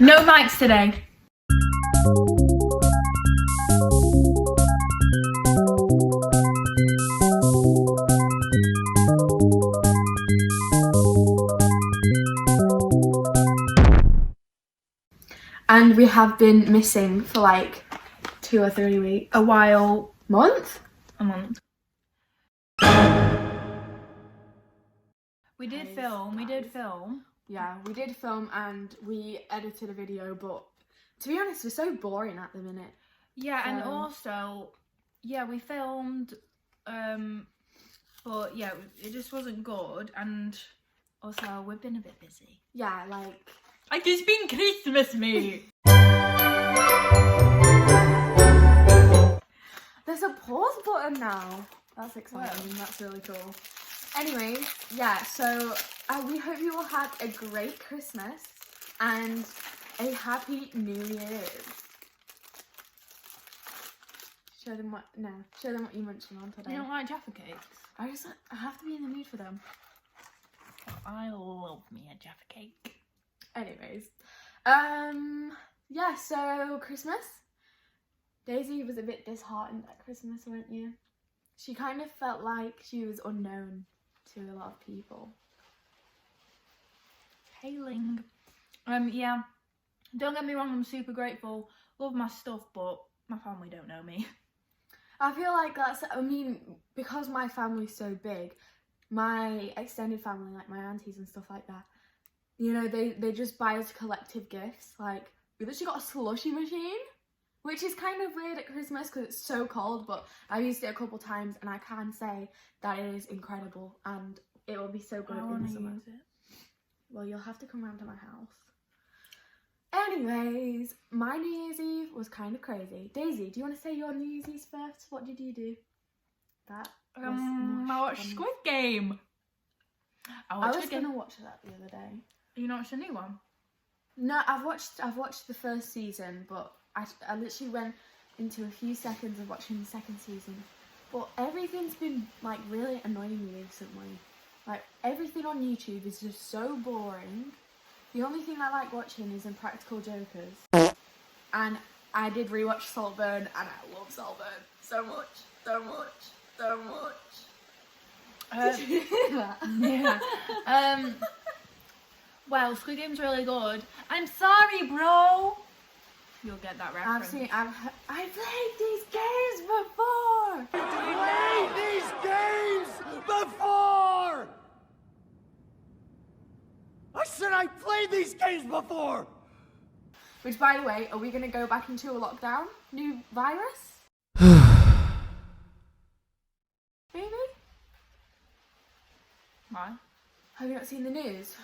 No mics today. And we have been missing for like 2 or 3 weeks. A while. Month? A month. We did film. Yeah, we did film and we edited a video, but to be honest, we're so boring at the minute. Yeah, and also, yeah, we filmed, but yeah, it just wasn't good, and also we've been a bit busy. Yeah, like it's been Christmas, mate. there's a pause button now. That's exciting. Wow. That's really cool. Anyways, yeah, so we hope you all had a great Christmas and a happy New Year's. Show them what you're munching on today. You don't like Jaffa cakes? I have to be in the mood for them. I love me a Jaffa cake. Anyways, yeah, so Christmas. Daisy was a bit disheartened at Christmas, weren't you? She kind of felt like she was unknown to a lot of people. Hailing. Yeah, don't get me wrong, I'm super grateful, love my stuff, but my family don't know me. I feel like because my family's so big, my extended family, like my aunties and stuff like that, you know, they just buy us collective gifts. Like, we literally got a slushy machine, which is kind of weird at Christmas because it's so cold, but I've used it a couple times and I can say that it is incredible and it will be so good in the summer. Use it. Well, you'll have to come round to my house. Anyways, my New Year's Eve was kind of crazy. Daisy, do you want to say your New Year's Eve first? What did you do? I watched Squid Game. I was going to watch that the other day. You not watched a new one? No, I've watched the first season, but I literally went into a few seconds of watching the second season. But everything's been like really annoying me recently. Like, everything on YouTube is just so boring. The only thing I like watching is Impractical Jokers. And I did rewatch Saltburn, and I love Saltburn so much, so much, so much. Did you hear that? Yeah. Well, Squid Game's really good. I'm sorry, bro. You'll get that reference. I played these games before. Played these games before. I said I played these games before. Which, by the way, are we going to go back into a lockdown? New virus? Maybe? Why? Have you not seen the news?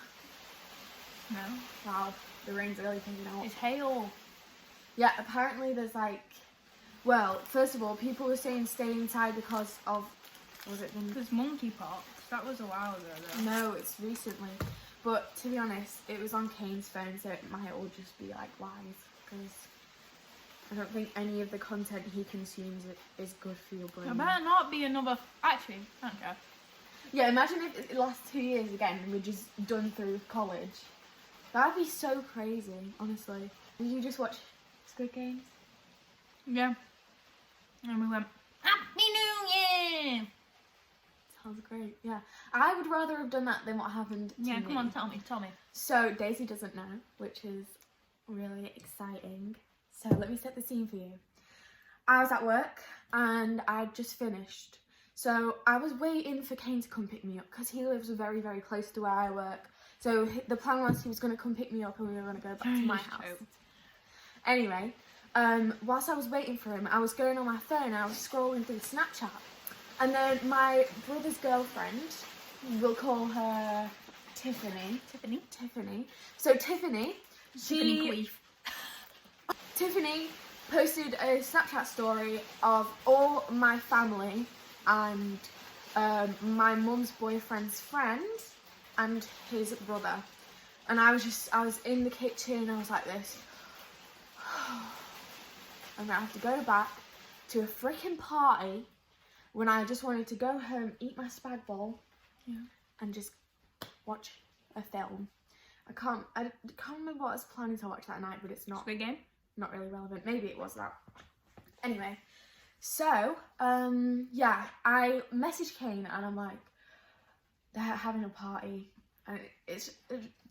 No. Wow, the rain's really coming out. It's hail. Yeah, apparently there's like, well, first of all, people were saying stay inside because of, Because monkeypox. That was a while ago, though. No, it's recently. But to be honest, it was on Kane's phone, so it might all just be like live, because I don't think any of the content he consumes is good for your brain. There better not be another. Actually, I don't care. Yeah, imagine if it lasts 2 years again and we're just done through college. That'd be so crazy, honestly. Did you just watch Squid Games? Yeah. And we went, Happy New Year! Sounds great, yeah. I would rather have done that than what happened to me. Yeah, come on, tell me. So, Daisy doesn't know, which is really exciting. So, let me set the scene for you. I was at work and I'd just finished. So, I was waiting for Kane to come pick me up because he lives very, very close to where I work. So, the plan was he was going to come pick me up and we were going to go back to my house. Anyway, whilst I was waiting for him, I was going on my phone and I was scrolling through Snapchat. And then my brother's girlfriend, we'll call her Tiffany. So Tiffany posted a Snapchat story of all my family and my mum's boyfriend's friend and his brother. And I was in the kitchen, I was like this. I'm gonna have to go back to a freaking party when I just wanted to go home, eat my spag bol, and just watch a film. I can't remember what I was planning to watch that night, but it's not Squid Game? not really relevant. Maybe it was that. Anyway, so yeah, I messaged Kane and I'm like, they're having a party, and it's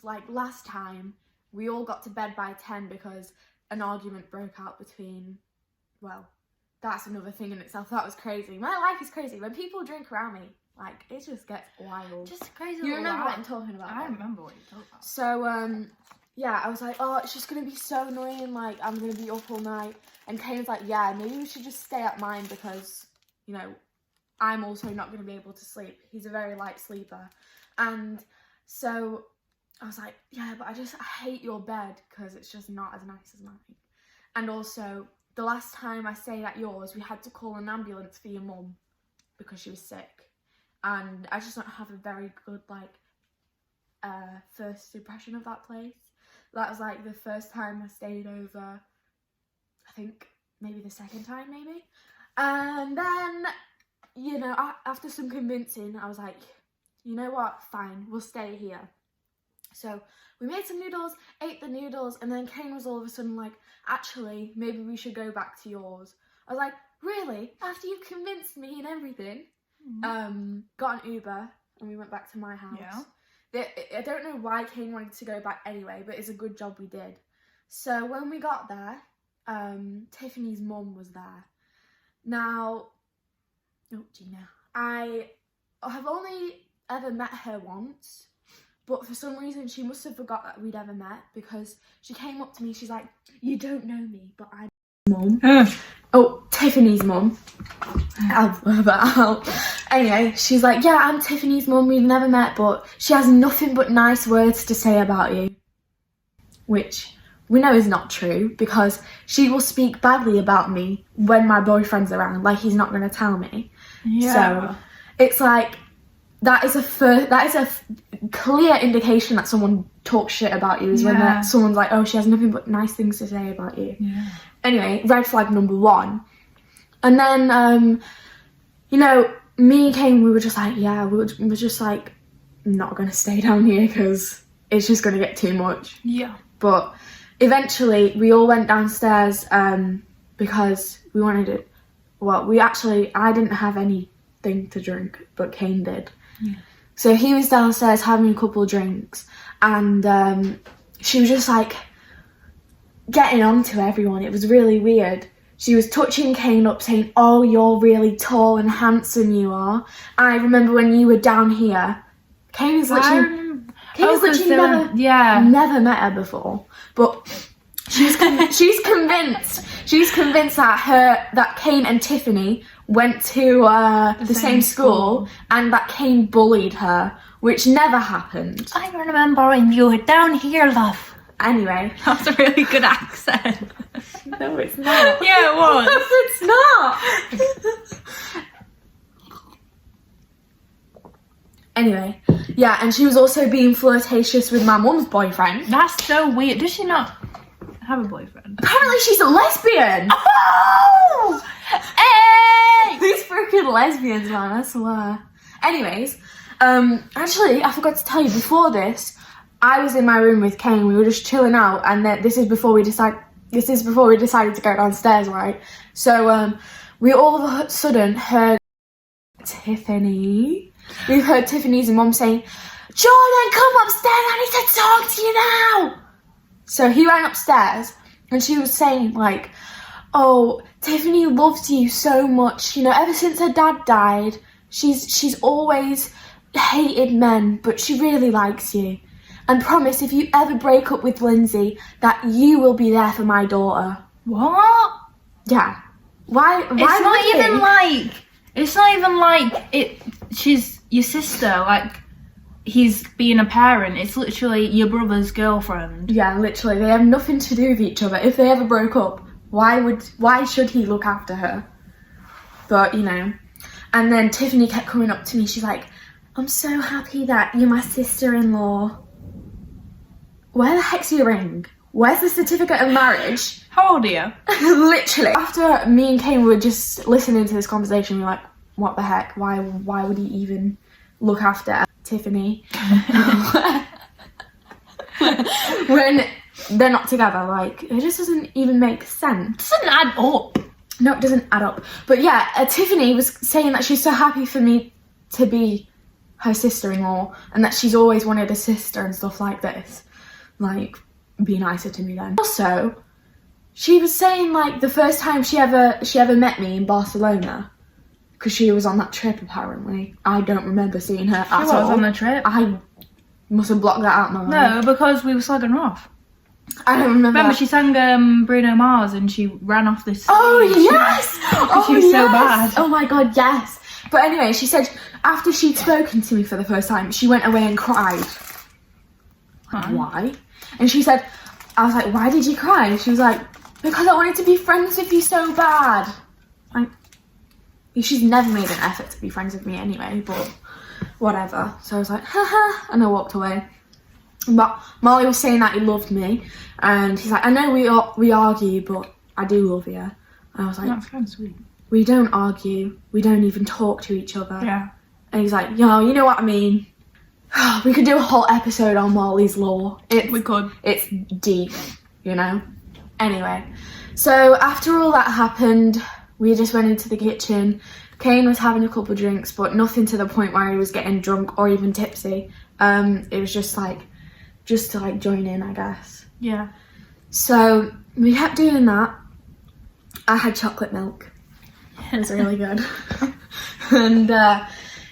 like last time we all got to bed by 10 because an argument broke out between, well, that's another thing in itself. That was crazy. My life is crazy. When people drink around me, like, it just gets wild. Just crazy. You remember what I'm talking about? I then? remember what you're talking about. So, yeah, I was like, oh, it's just going to be so annoying, like, I'm going to be up all night. And Kane was like, yeah, maybe we should just stay at mine because, you know, I'm also not going to be able to sleep. He's a very light sleeper. And so I was like, yeah, but I hate your bed because it's just not as nice as mine. And also, the last time I stayed at yours, we had to call an ambulance for your mum because she was sick. And I just don't have a very good, like, first impression of that place. That was, like, the first time I stayed over, I think, maybe the second time, maybe. And then, you know, after some convincing, I was like, you know what, fine, we'll stay here. So we made some noodles, ate the noodles, and then Kane was all of a sudden like, actually, maybe we should go back to yours. I was like, really? After you've convinced me and everything? Got an Uber, and we went back to my house. Yeah. I don't know why Kane wanted to go back anyway, but it's a good job we did. So when we got there, Tiffany's mum was there. Now, oh, Gina, I have only ever met her once, but for some reason she must have forgot that we'd ever met because she came up to me, she's like, you don't know me, but I'm mum. Oh, Tiffany's mum. Anyway, she's like, yeah, I'm Tiffany's mum, we've never met, but she has nothing but nice words to say about you. Which we know is not true because she will speak badly about me when my boyfriend's around, like he's not going to tell me. Yeah. So it's like, that is a clear indication that someone talks shit about you is when someone's like, oh, she has nothing but nice things to say about you. Yeah. Anyway, red flag number 1. And then, you know, me and Kane, we were just like, yeah, we were just like, not going to stay down here because it's just going to get too much. Yeah. But eventually, we all went downstairs because we wanted it. Well, I didn't have anything to drink, but Kane did. Yeah. So he was downstairs having a couple of drinks, and she was just like getting on to everyone. It was really weird. She was touching Kane up, saying, oh, you're really tall and handsome you are. I remember when you were down here. Kane has literally never met her before, but she's convinced that Kane and Tiffany went to the same school and that Kane bullied her, which never happened. I remember when you were down here, love. Anyway. That's a really good accent. No, it's not. Yeah, it was. It's not. Anyway, yeah, and she was also being flirtatious with my mum's boyfriend. That's so weird. Does she not have a boyfriend? Apparently she's a lesbian. Oh! Hey! These freaking lesbians, man, I swear. Anyways, actually, I forgot to tell you, before this, I was in my room with Kane. We were just chilling out, and this is before we decided to go downstairs, right? So, we all of a sudden heard Tiffany. We heard Tiffany's mum saying, Jordan, come upstairs, I need to talk to you now. So he ran upstairs, and she was saying, like, oh, Tiffany loves you so much. You know, ever since her dad died, she's always hated men, but she really likes you. And promise, if you ever break up with Lindsay, that you will be there for my daughter. What? Yeah. Why It's not even like she's your sister, like he's being a parent. It's literally your brother's girlfriend. Yeah, literally. They have nothing to do with each other. If they ever broke up, why should he look after her? But, you know. And then Tiffany kept coming up to me. She's like, I'm so happy that you're my sister-in-law. Where the heck's your ring? Where's the certificate of marriage? How old are you? Literally. After me and Kane were just listening to this conversation, we were like, what the heck? Why would he even look after Tiffany? when they're not together. Like, it just doesn't even make sense. Doesn't add up. No, it doesn't add up. But yeah, Tiffany was saying that she's so happy for me to be her sister-in-law, and that she's always wanted a sister and stuff like this. Like, be nicer to me then. Also, she was saying, like, the first time she ever met me in Barcelona, because she was on that trip apparently. I don't remember seeing her at all. She was on the trip. I must have blocked that out in my mind. No, because we were slagging her off. I don't remember. Remember, that. she sang Bruno Mars and she ran off this. Oh stage. yes! Oh, She was yes! so bad. Oh my god, yes. But anyway, she said after she'd spoken to me for the first time, she went away and cried. Why? And she said, I was like, why did you cry? And she was like, because I wanted to be friends with you so bad. Like, she's never made an effort to be friends with me anyway, but whatever. So I was like, haha, and I walked away. But Molly was saying that he loved me, and he's like, I know we argue, but I do love you. And I was like, That's kind of sweet. we don't argue, we don't even talk to each other. Yeah. And he's like, yo, you know what I mean? We could do a whole episode on Molly's Law. We could. It's deep, you know? Anyway, so after all that happened, we just went into the kitchen. Kane was having a couple of drinks, but nothing to the point where he was getting drunk or even tipsy. It was just to like join in, I guess. Yeah. So we kept doing that. I had chocolate milk. It was really good. And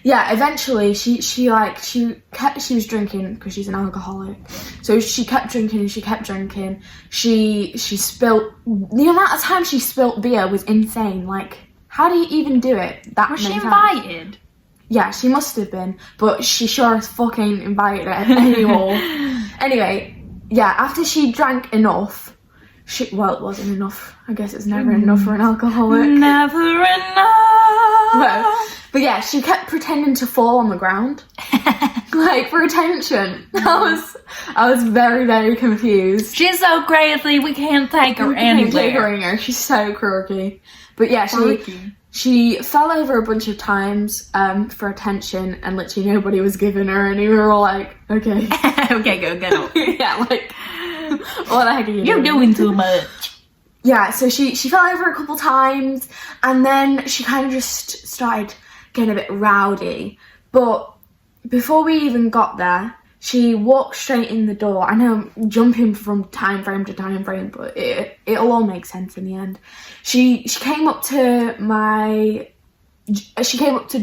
yeah, eventually she was drinking because she's an alcoholic. So she kept drinking and she kept drinking. She spilt, the amount of time she spilt beer was insane. Like, how do you even do it that Was many she times? invited? Yeah, she must have been, but she sure as fucking invited her anymore. Anyway, yeah, after she drank enough, well, it wasn't enough. I guess it's never enough for an alcoholic. Never enough. Well, but yeah, she kept pretending to fall on the ground, like for attention. I was very, very confused. She's so crazy, we can't take her anywhere. She's so quirky. But yeah, Quirky. she fell over a bunch of times for attention, and literally nobody was giving her, and we were all like, okay. Okay, go get up. Yeah, like, what the heck are you You're doing too much. Yeah, so she fell over a couple times, and then she kind of just started getting a bit rowdy. But before we even got there, she walked straight in the door. I know I'm jumping from time frame to time frame, but it'll all make sense in the end. She came up to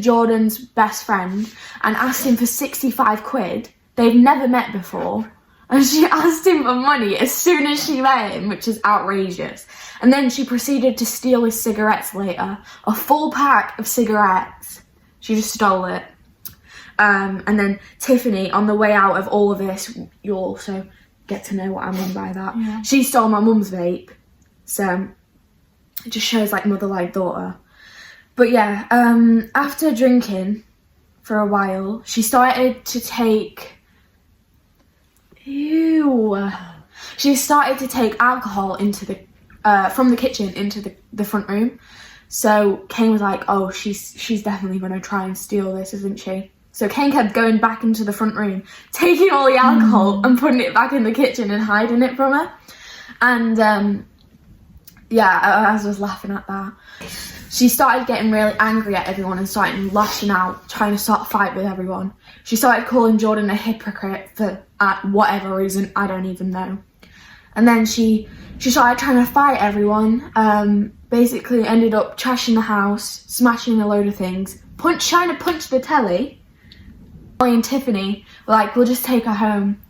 Jordan's best friend and asked him for 65 quid. They've never met before. And she asked him for money as soon as she met him, which is outrageous. And then she proceeded to steal his cigarettes later. A full pack of cigarettes. She just stole it. And then Tiffany, on the way out of all of this, you'll also get to know what I mean by that. Yeah. She stole my mum's vape. So it just shows like mother like daughter. But yeah, after drinking for a while, she started to take... She started to take alcohol into the from the kitchen into the front room. So Kane was like, oh, she's definitely going to try and steal this, isn't she? So Kane kept going back into the front room, taking all the alcohol and putting it back in the kitchen and hiding it from her. And yeah, I was just laughing at that. She started getting really angry at everyone and started lashing out, trying to start a fight with everyone. She started calling Jordan a hypocrite for whatever reason, I don't even know. And then she started trying to fight everyone. Basically ended up trashing the house, smashing a load of things, trying to punch the telly. Molly and Tiffany were like, we'll just take her home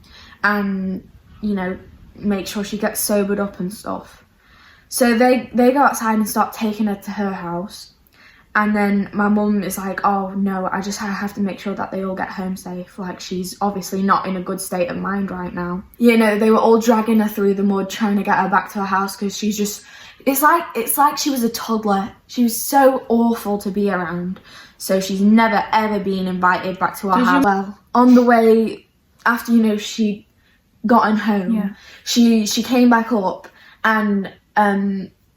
and, you know, make sure she gets sobered up and stuff. So they go outside and start taking her to her house. And then my mum is like, oh no, I have to make sure that they all get home safe. Like, she's obviously not in a good state of mind right now. You know, they were all dragging her through the mud, trying to get her back to her house because she's just, it's like she was a toddler. She was so awful to be around. So she's never ever been invited back to our house. Well, on the way, after, you know, she gotten home, yeah. she came back up and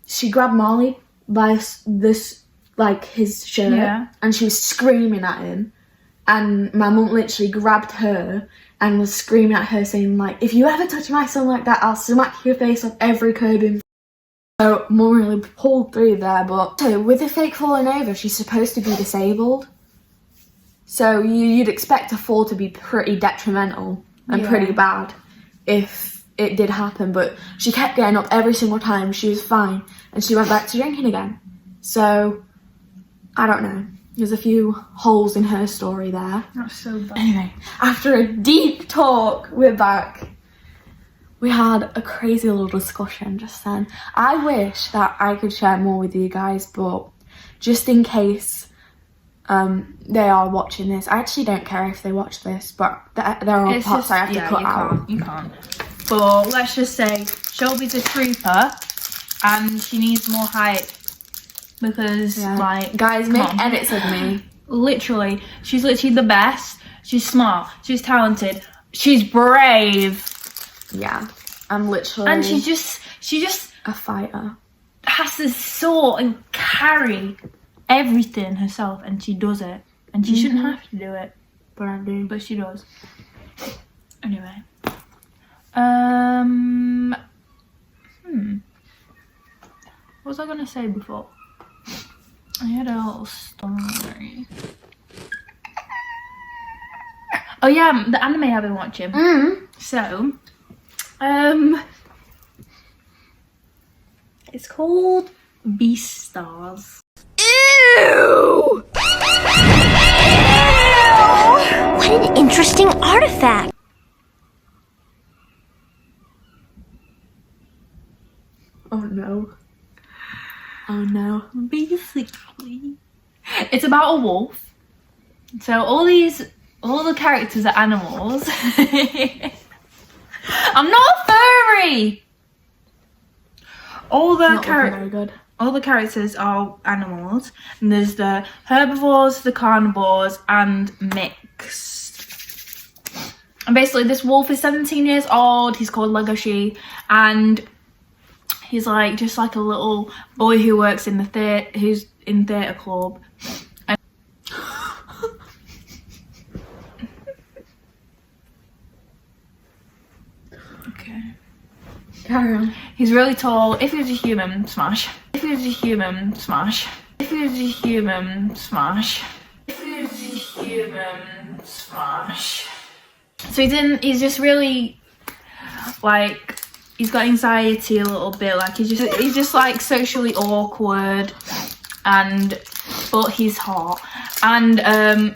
she grabbed Molly by this like his shirt, yeah. and she was screaming at him, and my mum literally grabbed her and was screaming at her saying like, if you ever touch my son like that, I'll smack your face off every curb in. So mum really pulled through there. But so with the fake falling over, she's supposed to be disabled, so you'd expect a fall to be pretty detrimental and pretty bad if it did happen. But she kept getting up every single time. She was fine, and she went back to drinking again. So I don't know. There's a few holes in her story there. That's so bad. Anyway, after a deep talk, we're back. We had a crazy little discussion just then. I wish that I could share more with you guys, but just in case they are watching this, I actually don't care if they watch this, but there are parts I have to cut out. You can't. But let's just say Shelby's a trooper and she needs more hype because, like, guys, make edits of me. Literally, she's literally the best. She's smart. She's talented. She's brave. Yeah, I'm literally. And she just a fighter. has to sort and carry everything herself, and she does it. And she shouldn't have to do it, But I do. but she does. Anyway, what was I gonna say before? I had a little story. Oh yeah, the anime I've been watching. So, it's called Beastars. Ew! What an interesting artifact. Oh no. Oh no. Basically, it's about a wolf. So all the characters are animals. I'm not a furry. All the very good. all the characters are animals, and there's the herbivores, the carnivores, and mixed. And basically, this wolf is 17 years old. He's called Legoshi, and he's like just like a little boy who works in the who's in theatre club. And okay. Carry on. He's really tall. If he was a human, smash. If he was a human, smash. If he was a human, smash. If he was a human, smash. So he's just really, like, he's got anxiety a little bit. Like, he's just like socially awkward, but he's hot. And, I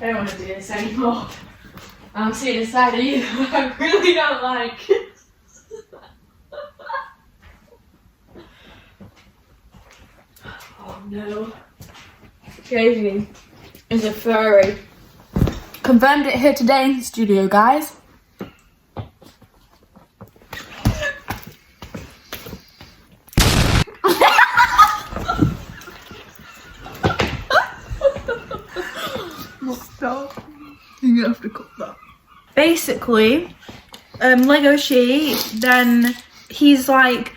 don't want to do this anymore. I'm seeing a side of you I really don't like. Oh no. Katie is a furry. Confirmed it here today in the studio, guys. Stop. You're gonna have to cut that. Basically, Legoshi, then he's like,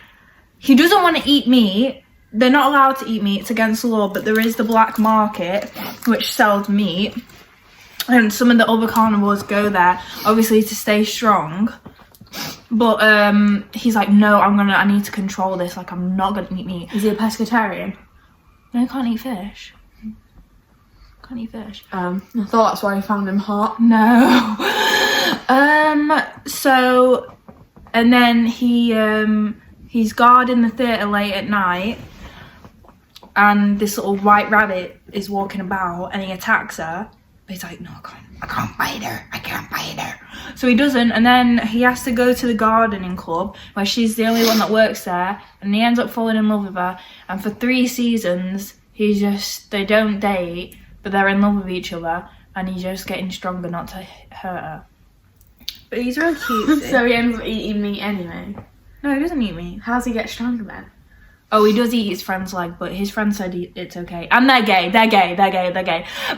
he doesn't want to eat meat. They're not allowed to eat meat, it's against the law, but there is the black market which sells meat. And some of the other carnivores go there, obviously to stay strong. But he's like, no, I need to control this, like I'm not gonna eat meat. Is he a pescatarian? No, I can't eat fish. Can't eat fish. I thought that's why I found him hot. No. So, and then he's guarding the theatre late at night, and this little white rabbit is walking about, and he attacks her. But he's like, no, I can't bite her. I can't bite her. So he doesn't, and then he has to go to the gardening club where she's the only one that works there, and he ends up falling in love with her. And for 3 seasons, they don't date, but they're in love with each other, and he's just getting stronger not to hurt her. But he's real cute. So he ends up eating meat anyway. No, he doesn't eat meat. How's he get stronger then? Oh, he does eat his friend's leg, but his friend said it's okay. And they're gay.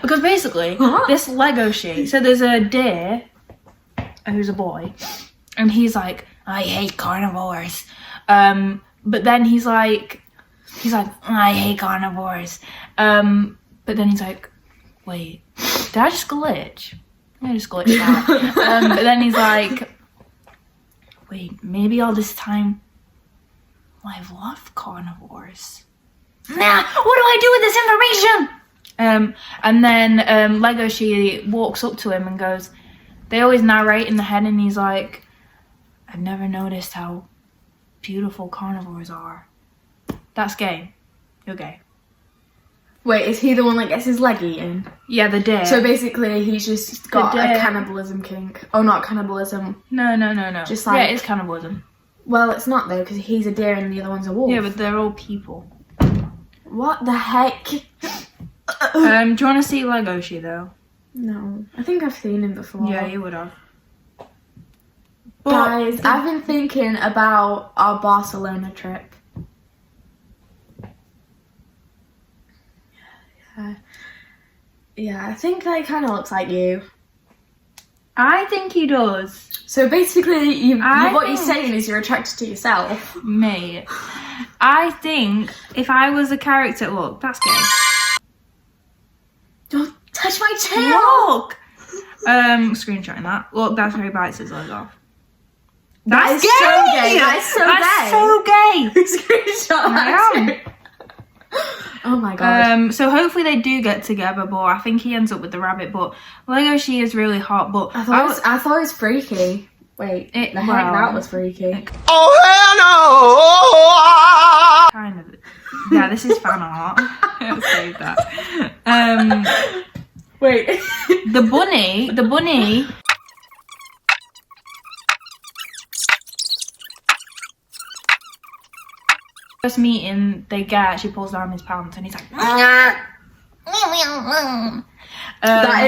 Because basically, this Legoshi, so there's a deer who's a boy, and he's like, I hate carnivores. but then he's like, I hate carnivores. But then he's like, wait, did I just glitch? I just glitched out. But then he's like, wait, maybe all this time I've loved carnivores. Nah, what do I do with this information? And then Legoshi walks up to him and goes, they always narrate in the head, and he's like, I've never noticed how beautiful carnivores are. That's gay. You're gay. Wait, is he the one that gets his leg eaten? Yeah, the deer. So basically, he's just got deer. a cannibalism kink. Oh, not cannibalism. No. Just Yeah, like- it's cannibalism. Well, it's not though, because he's a deer and the other one's a wolf. Yeah, but they're all people. What the heck? Do you want to see Legoshi though? No, I think I've seen him before. Yeah, you would have. Guys, I've been thinking about our Barcelona trip. Yeah, I think that kind of looks like you. I think he does. So basically, what you're think- saying is you're attracted to yourself. Mate, I think if I was a character, look, that's gay. Don't touch my tail! Look! Screenshotting that. Look, that's how he bites his leg off. That is so gay. That is so gay. That's so gay. Screenshot I that. am. Oh my god. So hopefully they do get together, but I think he ends up with the rabbit. But Legoshi is really hot. But I thought it was freaky. Wait, the heck, well, that was freaky. Oh, hell no! kind of. Yeah, this is fan art. I'll save that. Wait. The bunny. First meeting they get, she pulls down his pants and he's like, That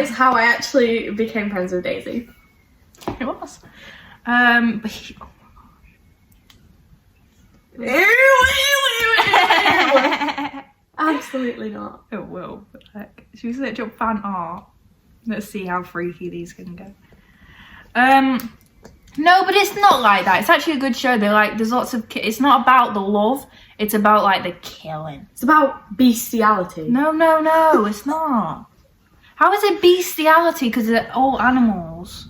is how I actually became friends with Daisy. it was. But he, Absolutely not. it will. But like, she's such a fan art. Let's see how freaky these can go. No, but it's not like that. It's actually a good show. They're like, there's lots of. It's not about the love. It's about like the killing. It's about bestiality. No, it's not. How is it bestiality? Because they're all animals.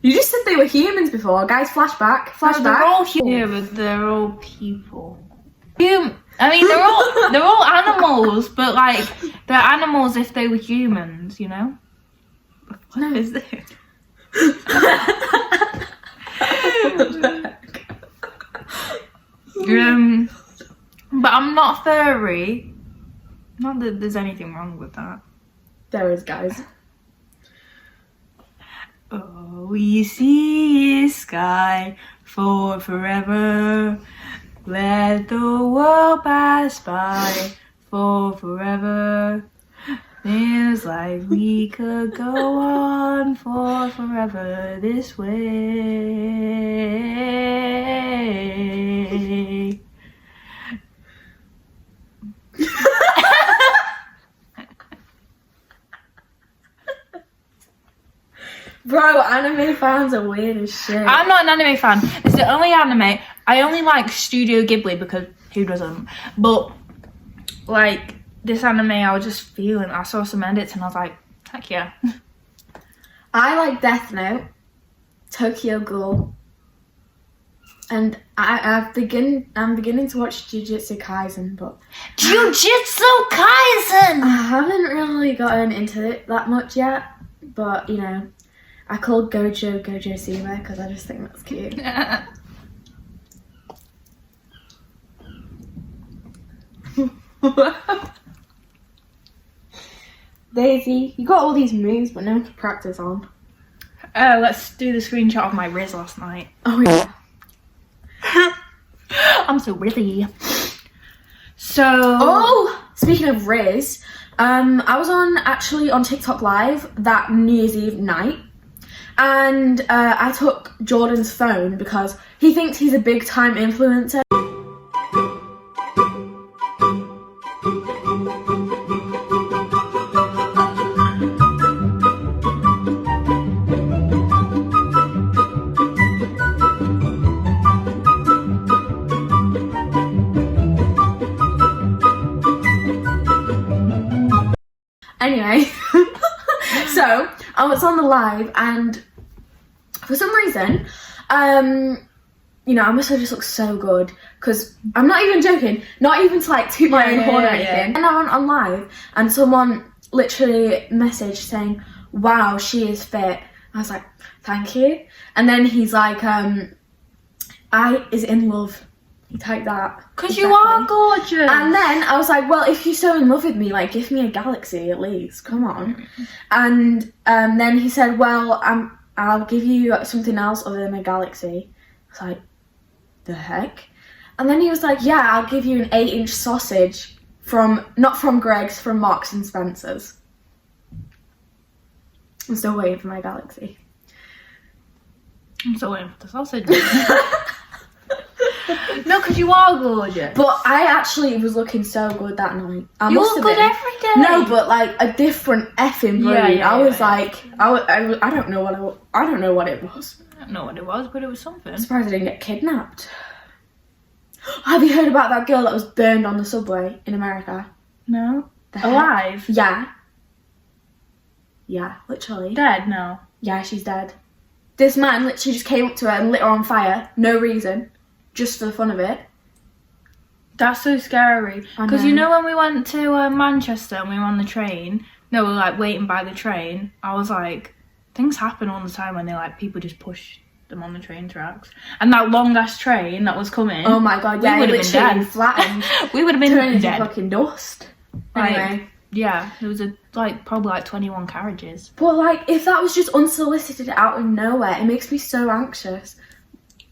You just said they were humans before. Guys, flashback. No, they're all yeah, but they're all people. I mean, they're all animals, but like they're animals if they were humans, you know. What is this? But I'm not furry. Not that there's anything wrong with that. There is, guys. Oh, we see sky for forever. Let the world pass by for forever. Feels like we could go on for forever this way. Bro, anime fans are weird as shit. I'm not an anime fan. It's the only anime. I only like Studio Ghibli because who doesn't? But like this anime, I was just feeling. I saw some edits and I was like, heck yeah. I like Death Note, Tokyo Ghoul, and I'm beginning to watch Jujutsu Kaisen, but Jujutsu Kaisen. I haven't really gotten into it that much yet. But you know, I called Gojo Sima because I just think that's cute. Daisy, you got all these moves, but no to practice on. Let's do the screenshot of my Riz last night. Oh yeah. I'm so Rizzy. So. Oh, speaking of Riz, I was actually on TikTok Live that New Year's Eve night, and I took Jordan's phone because he thinks he's a big time influencer. Anyway, so I was on the live, and for some reason, you know, I must have just looked so good, because I'm not even joking, not even to like toot my own horn or anything. And I went on live, and someone literally messaged saying, wow, she is fit. I was like, thank you. And then he's like, I is in love. He typed that. Because you are gorgeous. And then I was like, well, if you're so in love with me, like, give me a galaxy at least. Come on. And then he said, well, I'll give you something else other than a galaxy. I was like, the heck? And then he was like, yeah, I'll give you an 8-inch sausage not from Greg's, from Marks and Spencer's. I'm still waiting for my galaxy. I'm still waiting for the sausage. No, because you are gorgeous. But I actually was looking so good that night. You look good every day. No, but like a different effing brilliant. Yeah, I was like, I don't know what it was. I don't know what it was, but it was something. I'm surprised I didn't get kidnapped. Have you heard about that girl that was burned on the subway in America? No. The heck? Alive? Yeah. Yeah, literally. Dead? No. Yeah, she's dead. This man literally just came up to her and lit her on fire. No reason. Just for the fun of it. That's so scary. I Because know. you know when we went to Manchester and we were on the train, we were like waiting by the train, I was like, things happen all the time when they like, people just push them on the train tracks. And that long ass train that was coming. Oh my god, yeah, we it would have been literally dead. flattened. We would have been Turned into dead. fucking dust. Like, Anyway. yeah, there was probably like 21 carriages. But like, if that was just unsolicited out of nowhere, it makes me so anxious.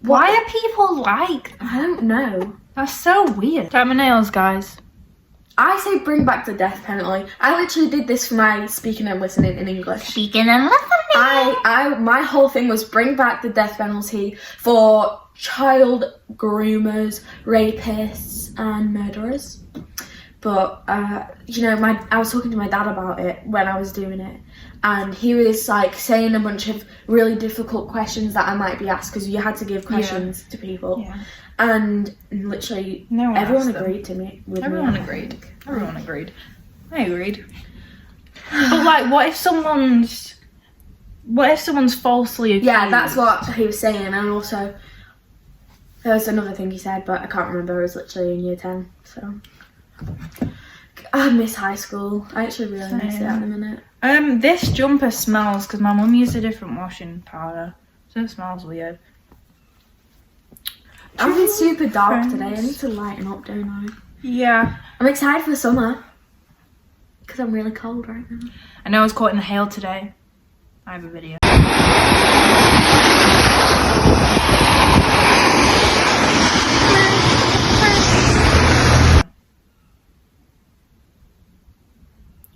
Why are people like that? I don't know. That's so weird. Try my nails, guys. I say bring back the death penalty. I literally did this for my speaking and listening in English. Speaking and listening. My whole thing was bring back the death penalty for child groomers, rapists, and murderers. But you know, I was talking to my dad about it when I was doing it, and he was like saying a bunch of really difficult questions that I might be asked, because you had to give questions to people. Yeah. And literally, No one everyone asked them. agreed to me. Everyone agreed. Everyone agreed. I agreed. But like, what if someone's falsely accused? Yeah, that's what he was saying. And also, there was another thing he said, but I can't remember. It was literally in year 10. So, I miss high school. I actually really miss it at the minute. This jumper smells because my mum used a different washing powder, so it smells weird. I've been super dark Friends. today. I need to lighten up, don't I? Yeah. I'm excited for the summer. Because I'm really cold right now. I know I was caught in the hail today. I have a video.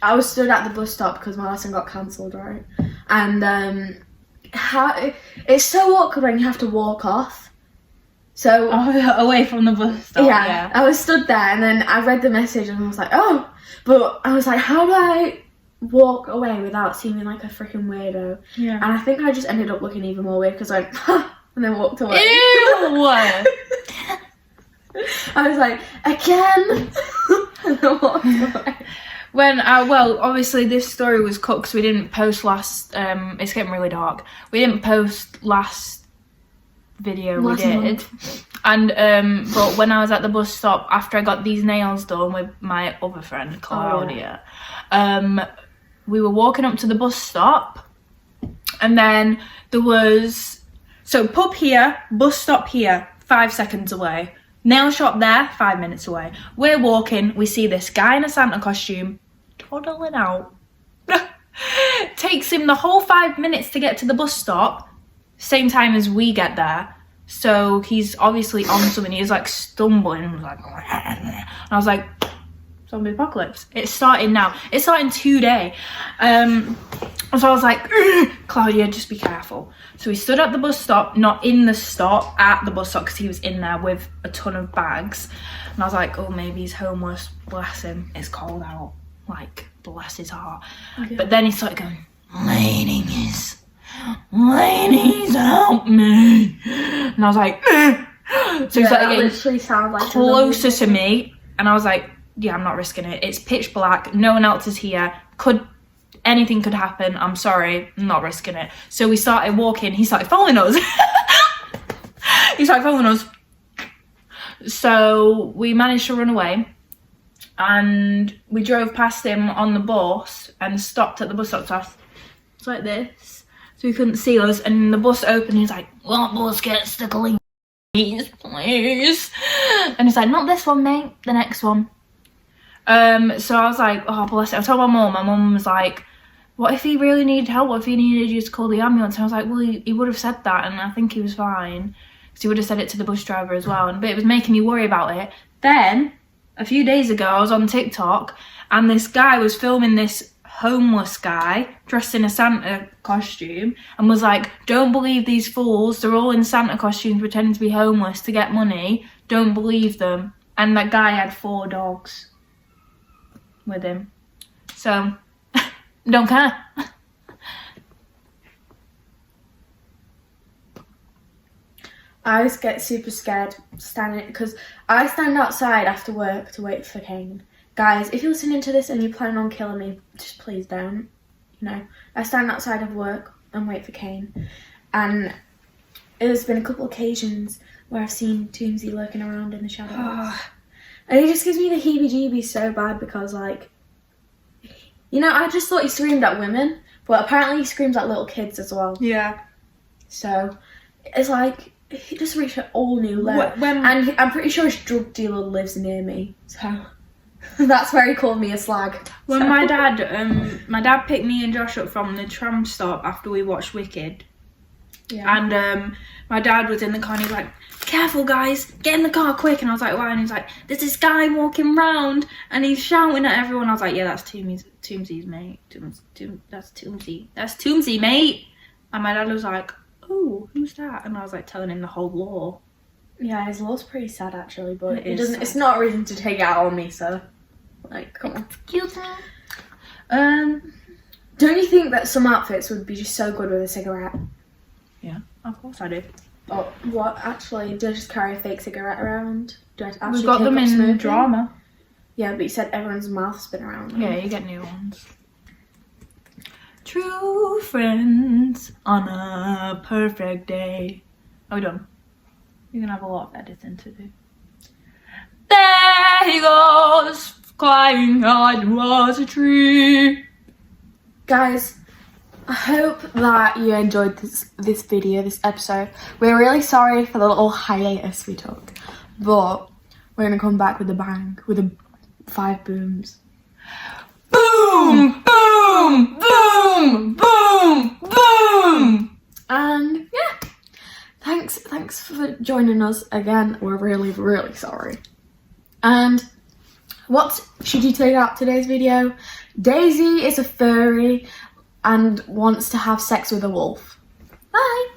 I was stood at the bus stop because my lesson got cancelled, right? And it's so awkward when you have to walk off. So away from the bus stop. yeah, I was stood there, and then I read the message and I was like, oh, but I was like, how do I walk away without seeming like a freaking weirdo? Yeah. And I think I just ended up looking even more weird because I went, and then walked away. Ew! I was like, again, and then walked away. When obviously this story was cut because we didn't post last. It's getting really dark. We didn't post last video Last we did, month. and but when I was at the bus stop after I got these nails done with my other friend Claudia, we were walking up to the bus stop, and then there was pub here, bus stop here, 5 seconds away. Nail shop there, 5 minutes away. We're walking, we see this guy in a Santa costume toddling out. Takes him the whole 5 minutes to get to the bus stop, same time as we get there. So he's obviously on something, he was like stumbling, and like, and I was like, zombie apocalypse. It's starting now. It's starting today. So I was like, Claudia, just be careful. So we stood at the bus stop, not in the stop, at the bus stop, because he was in there with a ton of bags. And I was like, oh, maybe he's homeless. Bless him. It's cold out. Like, bless his heart. Okay. But then he started going, ladies, help me. And I was like, so he Yeah, started that getting literally sounds like closer to me. And I was like, yeah, I'm not risking it. It's pitch black. No one else is here. Anything could happen. I'm sorry. I'm not risking it. So we started walking. He started following us. He started following us. So we managed to run away. And we drove past him on the bus and stopped at the bus stop. It's like this. So he couldn't see us. And the bus opened. He's like, "What bus gets the clean? Please." And he's like, "Not this one, mate. The next one." So I was like, "Oh, bless it." I told my mum. My mum was like, "What if he really needed help? What if he needed you to call the ambulance?" And I was like, "Well, he would have said that, and I think he was fine, because he would have said it to the bus driver as well." But it was making me worry about it. Then a few days ago, I was on TikTok, and this guy was filming this homeless guy dressed in a Santa costume, and was like, "Don't believe these fools. They're all in Santa costumes pretending to be homeless to get money. Don't believe them." And that guy had 4 dogs with him. So, don't care. I just get super scared standing, because I stand outside after work to wait for Kane. Guys, if you're listening to this and you plan on killing me, just please don't. You know, I stand outside of work and wait for Kane. And there's been a couple occasions where I've seen Toomsy lurking around in the shadows. And it just gives me the heebie-jeebies so bad, because, like, you know, I just thought he screamed at women, but apparently he screams at little kids as well. Yeah. So it's like, he just reached an all new level. When- And I'm pretty sure his drug dealer lives near me. So that's where he called me a slag. When So- my dad picked me and Josh up from the tram stop after we watched Wicked. Yeah. And my dad was in the car and he was like, "Careful guys, get in the car quick." And I was like, "Why?" And he's like, "There's this guy walking round and he's shouting at everyone." I was like, "Yeah, that's Toomsy's mate. That's Toomsy, mate." And my dad was like, "Oh, who's that?" And I was like telling him the whole lore. Yeah, his law's pretty sad actually, but It it is doesn't. sad. It's not a reason to take it out on me. So, like, come on. Excuse me. Don't you think that some outfits would be just so good with a cigarette? Yeah, of course I do. Oh, what? Actually, do I just carry a fake cigarette around? Do I actually We've got take them up in smoking? drama. Yeah, but you said everyone's mouth's been around them. Yeah, you get new ones. True friends on a perfect day. Are we done? You're gonna have a lot of editing to do. There he goes, climbing towards a tree. Guys, I hope that you enjoyed this video, this episode. We're really sorry for the little hiatus we took, but we're gonna come back with a bang, with 5 booms. Boom, boom, boom, boom, boom. And yeah, thanks for joining us again. We're really, really sorry. And what should you take out today's video? Daisy is a furry and wants to have sex with a wolf. Bye.